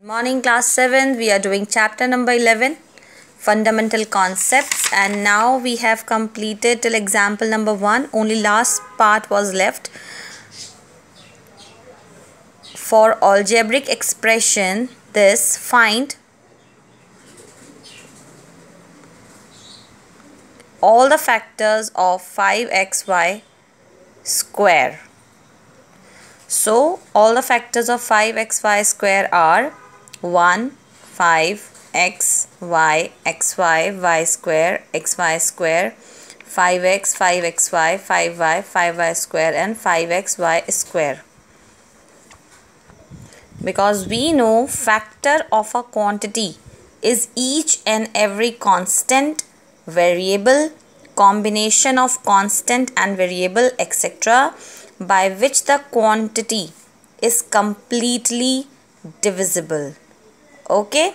Morning class 7, we are doing chapter number 11, fundamental concepts, and now we have completed till example number 1. Only last part was left. For algebraic expression, this find all the factors of 5xy square. So all the factors of 5xy square are 1, 5, x, y, xy, y square, xy square, 5x, 5xy, 5y, 5y square, and 5xy square. Because we know factor of a quantity is each and every constant, variable, combination of constant and variable, etc., by which the quantity is completely divisible. Okay,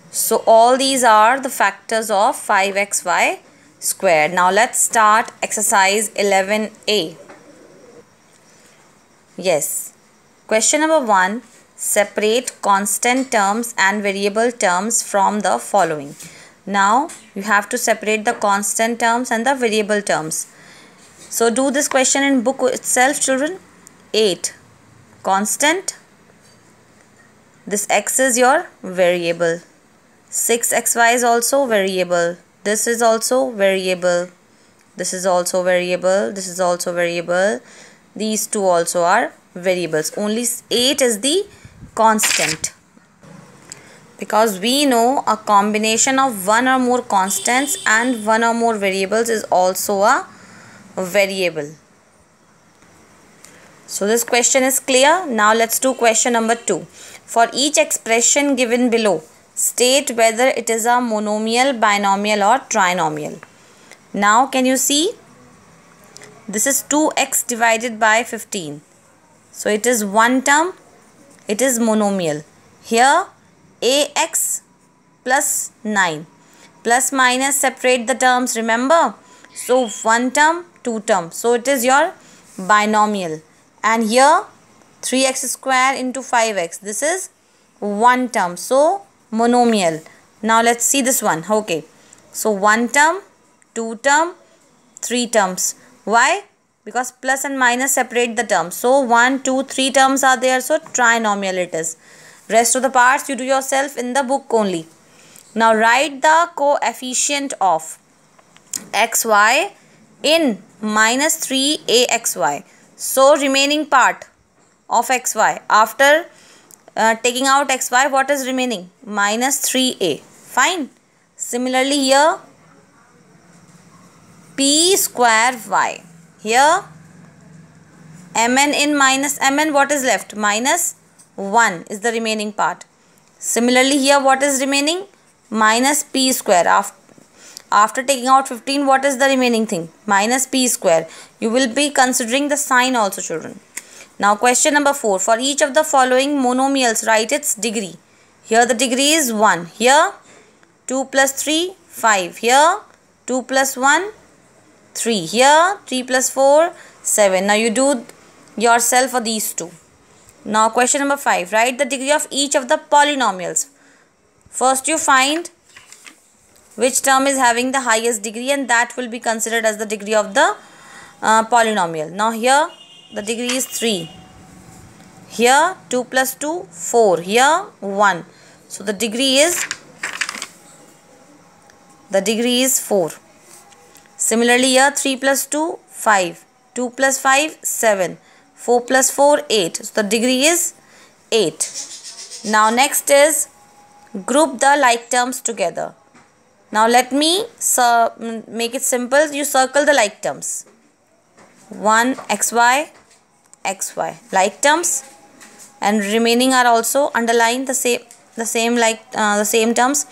so all these are the factors of 5xy squared. Now let's start exercise 11a. Yes, question number 1, separate constant terms and variable terms from the following. Now you have to separate the constant terms and the variable terms. So do this question in book itself, children. 8, constant. This x is your variable. 6xy is also variable. This is also variable. This is also variable. This is also variable. These two also are variables. Only 8 is the constant. Because we know a combination of one or more constants and one or more variables is also a variable. So this question is clear. Now let's do question number 2. For each expression given below, state whether it is a monomial, binomial or trinomial. Now can you see? This is 2x divided by 15. So it is one term. It is monomial. Here ax plus 9. Plus minus separate the terms, remember? So one term, two terms. So it is your binomial. And here 3x square into 5x. This is one term. So monomial. Now let's see this one. Okay. So one term, two term, three terms. Why? Because plus and minus separate the terms. So 1, 2, 3 terms are there. So trinomial it is. Rest of the parts you do yourself in the book only. Now write the coefficient of xy in minus 3axy. So remaining part of xy, after taking out xy, what is remaining? Minus 3a. Fine. Similarly here p square y. Here mn in minus mn, what is left? Minus 1 is the remaining part. Similarly here what is remaining? Minus p square. After taking out 15, what is the remaining thing? Minus p square. You will be considering the sign also, children. Now question number 4. For each of the following monomials, write its degree. Here the degree is 1. Here 2 plus 3, 5. Here 2 plus 1, 3. Here 3 plus 4, 7. Now you do yourself for these two. Now question number 5. Write the degree of each of the polynomials. First you find which term is having the highest degree, and that will be considered as the degree of the polynomial. Now here the degree is 3. Here 2 plus 2, 4. Here 1. So the degree is 4. Similarly here 3 plus 2, 5. 2 plus 5, 7. 4 plus 4, 8. So the degree is 8. Now next is group the like terms together. Now let me make it simple. You circle the like terms. 1 xy, xy like terms, and remaining are also underlined the same terms.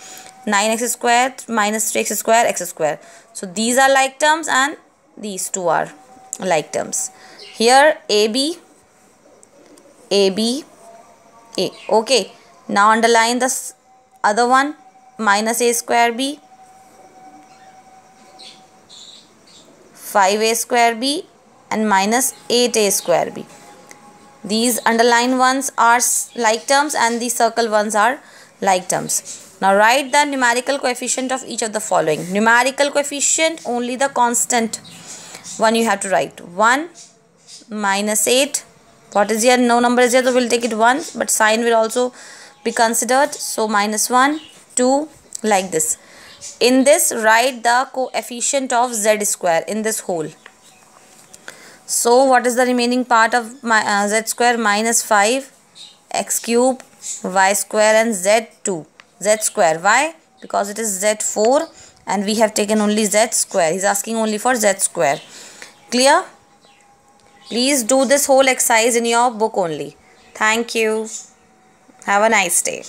9x square minus 3x square, x square. So these are like terms and these two are like terms. Here AB, AB, A. Okay. Now underline this other one, minus a square b, 5a square b, and minus 8a square b. These underlined ones are like terms and the circle ones are like terms. Now write the numerical coefficient of each of the following. Numerical coefficient, only the constant one you have to write. 1 minus 8. What is here? No number is here, so we'll take it 1, but sign will also be considered. So minus 1, 2, like this. In this, write the coefficient of z square in this whole. So what is the remaining part of my z square? Minus 5 x cube y square and z2. Z square. Why? Because it is z4 and we have taken only z square. He is asking only for z square. Clear? Please do this whole exercise in your book only. Thank you. Have a nice day.